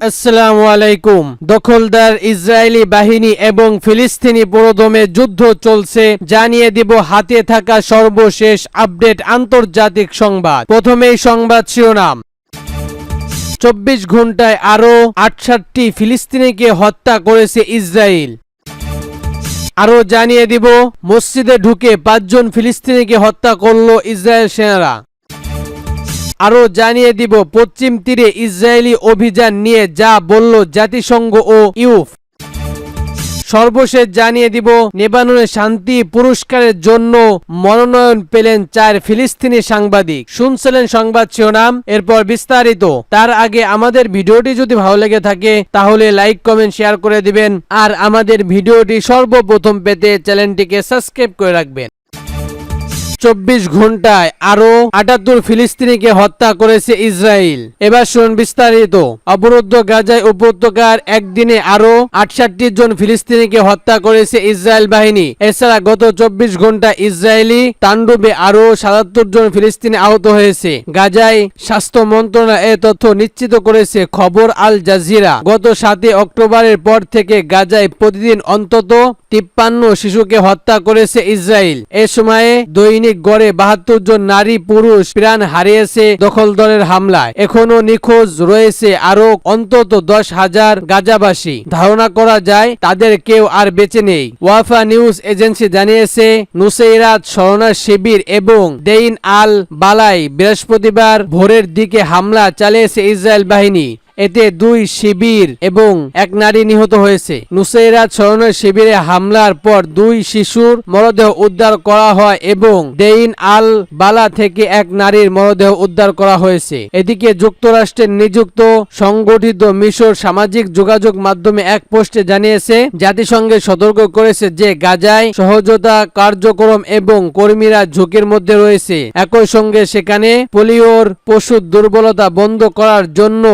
আসসালামু আলাইকুম। দখলদার ইসরায়েলি বাহিনী এবং ফিলিস্তিনি পুরোদমে যুদ্ধ চলছে, জানিয়ে দিব হাতে থাকা সর্বশেষ আপডেট আন্তর্জাতিক সংবাদ। প্রথমেই সংবাদ শিরোনাম। 24 ঘন্টায় আরো 68 ফিলিস্তিনিকে হত্যা করেছে ইসরায়েল। আরো জানিয়ে দিব মসজিদে ঢুকে 5 জন ফিলিস্তিনিকে হত্যা করল ইসরায়েল সেনারা। আরো জানিয়ে দিব পশ্চিম তীরে ইসরায়েলি অভিযান নিয়ে যা বলল জাতিসংঘ ও ইউএন। সর্বশেষ জানিয়ে দিব লেবাননে শান্তি পুরস্কারের জন্য মনোনয়ন পেলেন 4 ফিলিস্তিনি সাংবাদিক। শুনছিলেন সংবাদ শিরোনাম, এরপর বিস্তারিত। তার আগে আমাদের ভিডিওটি যদি ভালো লেগে থাকে তাহলে লাইক কমেন্ট শেয়ার করে দিবেন, আর আমাদের ভিডিওটি সর্বপ্রথম পেতে চ্যানেলটিকে সাবস্ক্রাইব করে রাখবেন। 24 ঘন্টায় আরো 78 ফিলিস্তিনিকে হত্যা করেছে ইসরায়েল। এবার শুনুন বিস্তারিত। অবরুদ্ধ গাজায় উপত্যকার একদিনে আরো 68 জন ফিলিস্তিনিকে হত্যা করেছে ইসরায়েল বাহিনী। এছাড়া গত 24 ঘন্টায় ইসরায়েলি তাণ্ডবে আরো 77 জন ফিলিস্তিনি আহত হয়েছে। গাজায় স্বাস্থ্য মন্ত্রণালয় এ তথ্য নিশ্চিত করেছে খবর আল জাজিরা। গত 7 অক্টোবরের পর থেকে গাজায় প্রতিদিন অন্তত 53 শিশুকে হত্যা করেছে ইসরায়েল। এ সময়ে দৈনিক গড়ে 72 জন নারী পুরুষ প্রাণ হারিয়েছে দখলদারের হামলায়। এখনো নিখোঁজ রয়েছে আরো অন্তত 10,000 গাজাবাসী। ধারণা করা যায় তাদের কেউ আর বেঁচে নেই। ওয়াফা নিউজ এজেন্সি জানিয়েছে নুসেইরাত শরণা শিবির এবং দেইন আল বালাই বৃহস্পতিবার ভোরের দিকে হামলা চালিয়েছে ইসরায়েল বাহিনী। এতে 2 শিবির এবং 1 নারী নিহত হয়েছে। নুসেইরাত শরণের শিবিরে হামলার পর 2 শিশুর মরদেহ উদ্ধার করা হয় এবং দেইন আল বালা থেকে 1 নারীর মরদেহ উদ্ধার করা হয়েছে। এদিকে যুক্তরাষ্ট্রের নিযুক্ত সংগঠিত মিশর সামাজিক যোগাযোগ মাধ্যমে এক পোস্টে জানিয়েছে জাতিসংঘে সতর্ক করেছে যে গাজায় সহযোগিতা কার্যক্রম এবং কর্মীরা ঝুঁকির মধ্যে রয়েছে। একই সঙ্গে সেখানে পোলিওর পশু দুর্বলতা বন্ধ করার জন্য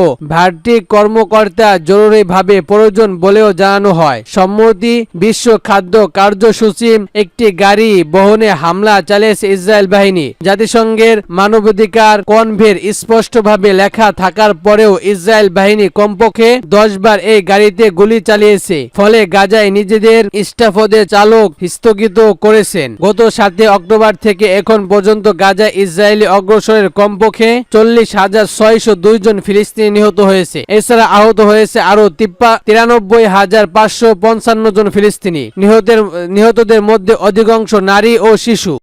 কর্মকর্তা জরুরিভাবে প্রয়োজন বলেও জানানো হয়। সম্প্রতি বিশ্ব খাদ্য কার্যসূচি একটি গাড়ি বহনে হামলা চালিয়েছে ইসরায়েল বাহিনী। জাতিসংঘের মানবাধিকার কনভের স্পষ্টভাবে লেখা থাকার পরেও ইসরায়েল বাহিনী কমপক্ষে 10 বার এই গাড়িতে গুলি চালিয়েছে, ফলে গাজায় নিজেদের স্টাফদের চালক স্থগিত করেছেন। গত 7 অক্টোবর থেকে এখন পর্যন্ত গাজায় ইসরায়েলি অগ্রসরের কমপক্ষে 40,602 জন ফিলিস্তিনি নিহত হয়েছে। এছাড়া আহত হয়েছে আরো 93,555 জন ফিলিস্তিনি। নিহতদের মধ্যে অধিকাংশ নারী ও শিশু।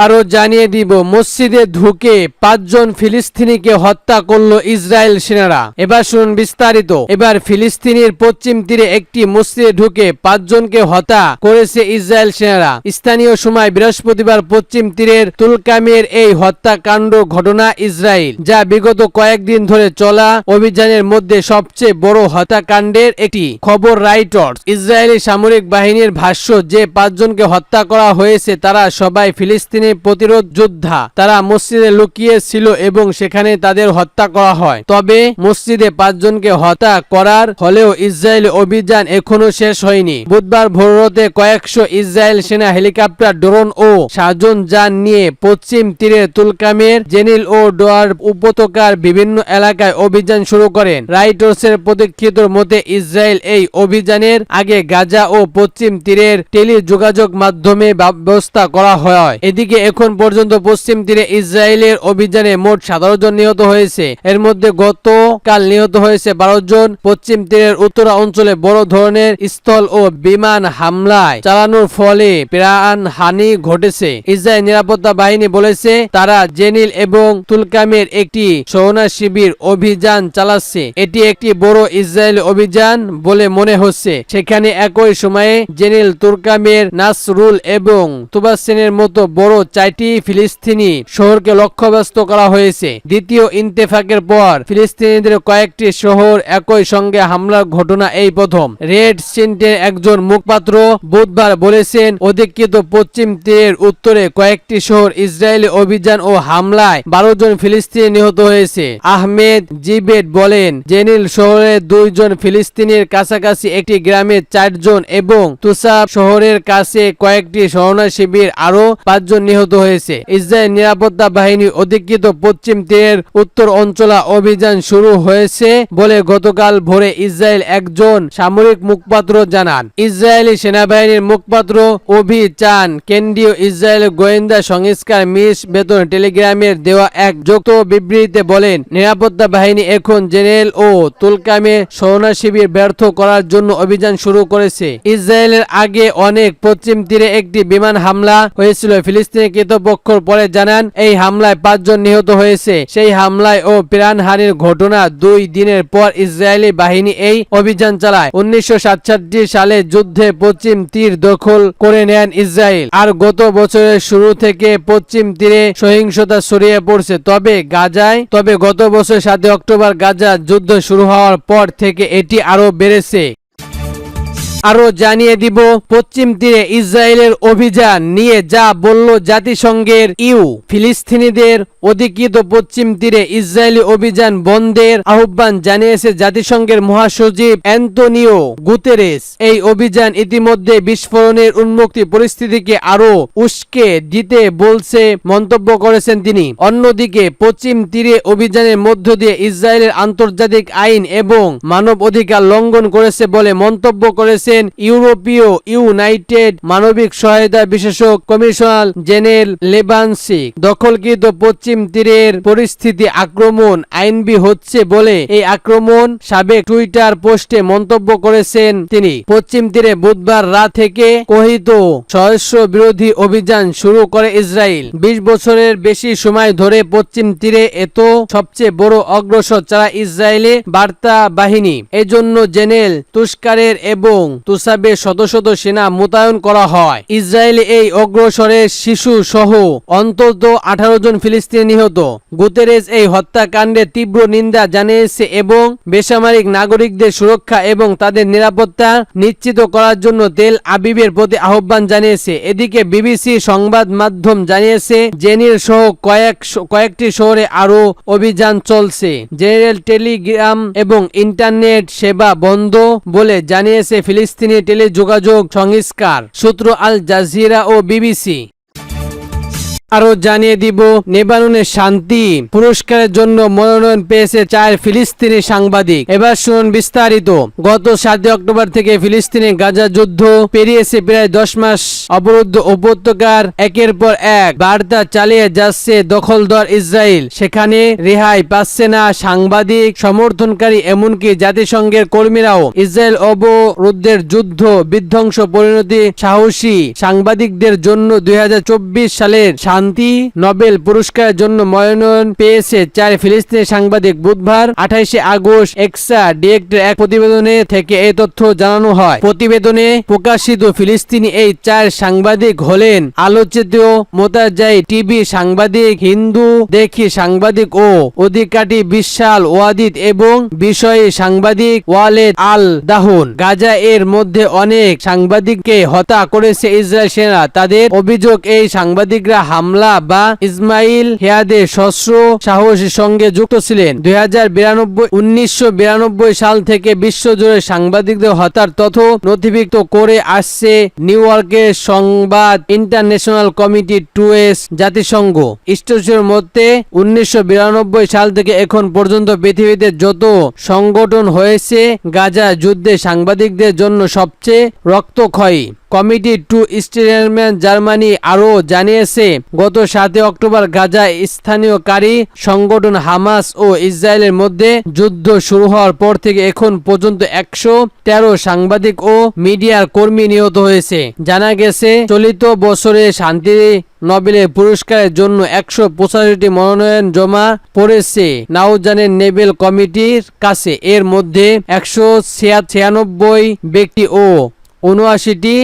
আরো জানিয়ে দিব মসজিদে ঢুকে 5 জন ফিলিস্তিনিকে হত্যা করলো ইসরায়েল সেনারা। এবার শুনুন বিস্তারিত। এবার ফিলিস্তিনের পশ্চিম তীরে একটি মসজিদে ঢুকে 5 জনকে হত্যা করেছে ইসরায়েল সেনারা। স্থানীয় সময় বৃহস্পতিবার পশ্চিম তীরের তুলকামের এই হত্যাকাণ্ড ঘটনা ইসরায়েল, যা বিগত কয়েকদিন ধরে চলা অভিযানের মধ্যে সবচেয়ে বড় হত্যাকাণ্ডের একটি। খবর রাইটার্স। ইসরায়েলি সামরিক বাহিনীর ভাষ্য যে 5 জনকে হত্যা করা হয়েছে তারা সবাই ফিলিস্তিনি প্রতিরোধ যোদ্ধা। তারা মসজিদে লুকিয়ে ছিল এবং সেখানে তাদের হত্যা করা হয়। তবে মসজিদে 5 জনকে হত্যা করার হলেও ইসরায়েলি অভিযান এখনো শেষ হয়নি। বুধবার ভোররাতে কয়েকশো ইসরায়েল সেনা হেলিকপ্টার, ড্রোন ও সাজন যান নিয়ে পশ্চিম তীরে তুলকামের জেনিল ও ডোয়ার উপত্যকার বিভিন্ন এলাকায় অভিযান শুরু করেন। রাইটার্সের প্রতিক্ষিতর মতে ইসরায়েল এই অভিযানের আগে গাজা ও পশ্চিম তীরের টেলি যোগাযোগ মাধ্যমে ব্যবস্থা করা হয়। এদিকে এখন পর্যন্ত পশ্চিম তীরে ইসরায়েলের অভিযানে মোট 17 জন নিহত হয়েছে। এর মধ্যে গতকাল নিহত হয়েছে 12 জন। পশ্চিম তীরের উত্তরা অঞ্চলে বড় ধরনের স্থল ও বিমান হামলায় চালানোর ফলে প্রাণহানি ঘটেছে। ইসরায়েল নিরাপত্তা বাহিনী বলেছে তারা জেনিল এবং তুলকামের একটি শরণা শিবির অভিযান চালাচ্ছে। এটি একটি বড় ইসরায়েলি অভিযান বলে মনে হচ্ছে। সেখানে একই সময়ে জেনিল, তুলকামের, নাসরুল এবং তুবাসেনের মতো বড় 4টি ফিলিস্তিনি শহরকে লক্ষ্যবস্তু করা হয়েছে। দ্বিতীয় ইন্তেফাকের পর ফিলিস্তিনিদের কয়েকটি শহর একই সঙ্গে হামলার ঘটনা এই প্রথম। রেড ক্রিসেন্টের একজন মুখপাত্র বুধবার বলেছেন অধিকৃত পশ্চিম তীরের উত্তরে কয়েকটি শহর ইসরায়েলি অভিযান ও হামলায় 12 জন ফিলিস্তিনি নিহত হয়েছে। আহমেদ জিবেদ বলেন জেনিল শহরে 2 জন ফিলিস্তিনির কাছাকাছি একটি গ্রামে 4 জন এবং তুসাব শহরের কাছে কয়েকটি শরণা শিবির আরো 5 জন নিহত হয়েছে। ইসরায়েল নিরাপত্তা বাহিনী অধিকৃত পশ্চিম তীরের উত্তর অঞ্চলে অভিযান শুরু হয়েছে বলে গতকাল ভোরে ইসরায়েল একজন সামরিক মুখপাত্র জানান। ইসরায়েলি সেনাবাহিনীর মুখপাত্র অভি চান কেন্দ্রীয় ইসরায়েল গোয়েন্দা সংস্কার মিস বেতন টেলিগ্রামের দেওয়া এক যৌথ বিবৃতিতে বলেন, নিরাপত্তা বাহিনী এখন জেনেল ও তুলকামে শরণা শিবির ব্যর্থ করার জন্য অভিযান শুরু করেছে। ইসরায়েলের আগে অনেক পশ্চিম তীরে একটি বিমান হামলা হয়েছিল। ফিলিস্তিনি কর্তৃপক্ষ পরে জানান এই হামলায় 5 জন নিহত হয়েছে। সেই হামলায় ও প্রাণহানির ঘটনা 2 দিনের পর ইসরায়েলি বাহিনী এই অভিযান চালায়। 1967 সালে যুদ্ধে পশ্চিম তীর দখল করে নেন ইসরায়েল। আর গত বছরের শুরু থেকে পশ্চিম তীরে সহিংসতা ছড়িয়ে পড়ছে। তবে গত বছর 7 অক্টোবর গাজা যুদ্ধ শুরু হওয়ার পর থেকে এটি আরো বেড়েছে। আরো জানিয়ে দিব পশ্চিম তীরে ইসরায়েলের অভিযান নিয়ে যা বলল জাতিসংঘের ফিলিস্তিনিদের অধিকৃত পশ্চিম তীরে ইসরায়েলি অভিযান বন্ধের আহ্বান জানিয়েছে জাতিসংঘের মহাসচিব অ্যান্তোনিও গুতেরেস। এই অভিযান ইতিমধ্যে বিস্ফোরণের উন্মুক্ত পরিস্থিতিকে আরো উস্কে দিতে বলছে মন্তব্য করেছেন তিনি। অন্যদিকে পশ্চিম তীরে অভিযানের মধ্য দিয়ে ইসরায়েলের আন্তর্জাতিক আইন এবং মানব অধিকার লঙ্ঘন করেছে বলে মন্তব্য করেছেন ইউনাইটেড মানবিক সহায়তা বিশেষজ্ঞ কমিশনার জেনেল লেবানসিক। দখলকৃত পশ্চিম তীরের পরিস্থিতি আক্রমণ আইনবি হচ্ছে বলে এই আক্রমণ সাবেক টুইটার পোস্টে মন্তব্য করেছেন তিনি। পশ্চিম তীরে বুধবার রাত থেকে কথিত সশস্ত্র বিরোধী অভিযান শুরু করে ইসরায়েল। 20 বছরের বেশি সময় ধরে পশ্চিম তীরে এত সবচেয়ে বড় অগ্রসর চালায় ইসরায়েলি বার্তা বাহিনী। এজন্য জেনেল তুস্কারের এবং তুসাবের শত শত সেনা মোতায়েন করা হয়। ইসরায়েলি এই অগ্রসরে শিশু সহ অন্তত 18 জন ফিলিস্তিনি নিহত। গুতেরেস এই হত্যাকাণ্ডের তীব্র নিন্দা জানিয়েছে এবং বেসামরিক নাগরিকদের সুরক্ষা এবং তাদের নিরাপত্তা নিশ্চিত করার জন্য তেল আবিবের প্রতি আহ্বান জানিয়েছে। এদিকে বিবিসি সংবাদ মাধ্যম জানিয়েছে জেনির সহ কয়েকটি শহরে আরো অভিযান চলছে। জেনারেল টেলিগ্রাম এবং ইন্টারনেট সেবা বন্ধ বলে জানিয়েছে ফিলিস্তিনি টেলিযোগাযোগ সংস্কার সূত্র আল জাজিরা ও বিবিসি। আরো জানিয়ে দিব লেবাননের শান্তি পুরস্কারের জন্য মনোনয়ন পেয়েছে 4 ফিলিস্তিনি সাংবাদিক। এবার শুনুন বিস্তারিত। গত 7 অক্টোবর থেকে ফিলিস্তিনি গাজা যুদ্ধ পেরিয়েছে প্রায় 10 মাস। অবরুদ্ধ উপত্যকার একের পর এক বার্তা চালিয়ে যাচ্ছে দখলদার ইসরায়েল। সেখানে রেহাই পাচ্ছে না সাংবাদিক, সমর্থনকারী, এমনকি জাতিসংঘের কর্মীরাও। ইসরায়েল অবরুদ্ধের যুদ্ধ বিধ্বংস পরিণতি সাহসী সাংবাদিকদের জন্য 2024 সালের শান্তি নোবেল পুরস্কারের জন্য মনোনয়ন পেয়েছে 4 ফিলিস্তিনি সাংবাদিক। বুধবার 28 আগস্ট এক্সা ডিরেক্টর এক প্রতিবেদনে থেকে এই তথ্য জানানো হয়। প্রতিবেদনে প্রকাশিত ফিলিস্তিনি এই 4 সাংবাদিক হলেন আলোচিত মোতাজাই টিভি সাংবাদিক, হিন্দু দেখি সাংবাদিক ও অধিকারী বিশাল ওয়াদিদ এবং বিষয়ী সাংবাদিক ওয়ালেদ আল দাহুন। গাজা এর মধ্যে অনেক সাংবাদিককে হত্যা করেছে ইসরায়েল সেনা। তাদের অভিযোগ এই সাংবাদিকরা হামলা বা ইসমাইল হেয়াদের সশস্ত্র সাহসের সঙ্গে যুক্ত ছিলেন। 1992 সাল থেকে বিশ্বজুড়ে সাংবাদিকদের হত্যার তথ্য নথিভুক্ত করে আসছে নিউ ইয়র্কের সংবাদ ইন্টারন্যাশনাল কমিটি টু এস জাতিসংঘ। স্ট্যাটিস্টিক্সের মধ্যে 1992 সাল থেকে এখন পর্যন্ত পৃথিবীতে যত সংগঠন হয়েছে গাজা যুদ্ধে সাংবাদিকদের জন্য সবচেয়ে রক্তক্ষয়ী। কমিটি টু স্টেটমেন্ট জার্মানি আরও জানিয়েছে গত 7 অক্টোবর গাজা স্থানীয়কারী সংগঠন হামাস ও ইসরায়েলের মধ্যে যুদ্ধ শুরু হওয়ার পর থেকে এখন পর্যন্ত 113 সাংবাদিক ও মিডিয়ার কর্মী নিহত হয়েছে। জানা গেছে চলিত বছরে শান্তি নোবেলের পুরস্কারের জন্য 185টি মনোনয়ন জমা পড়েছে নাউজানের নোবেল কমিটির কাছে। এর মধ্যে 196 ব্যক্তি ও 79টি